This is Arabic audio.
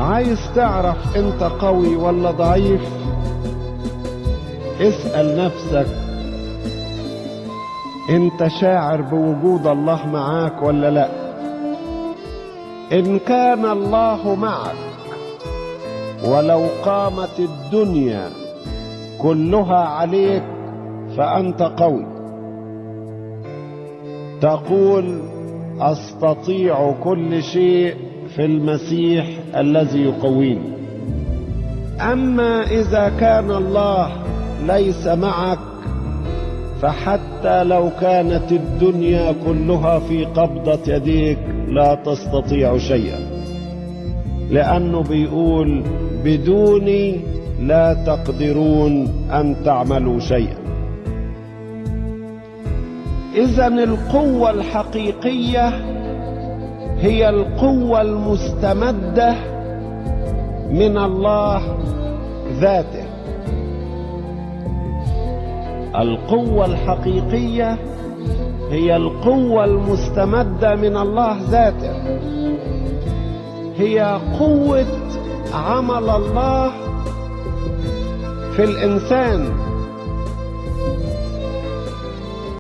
عايز تعرف انت قوي ولا ضعيف؟ اسأل نفسك، انت شاعر بوجود الله معاك ولا لا؟ ان كان الله معك ولو قامت الدنيا كلها عليك فأنت قوي. تقول أستطيع كل شيء في المسيح الذي يقويني. أما إذا كان الله ليس معك فحتى لو كانت الدنيا كلها في قبضة يديك لا تستطيع شيئا، لأنه بيقول بدوني لا تقدرون أن تعملوا شيئا. إذن القوة الحقيقية هي القوة المستمدة من الله ذاته. القوة الحقيقية هي القوة المستمدة من الله ذاته، هي قوة عمل الله في الإنسان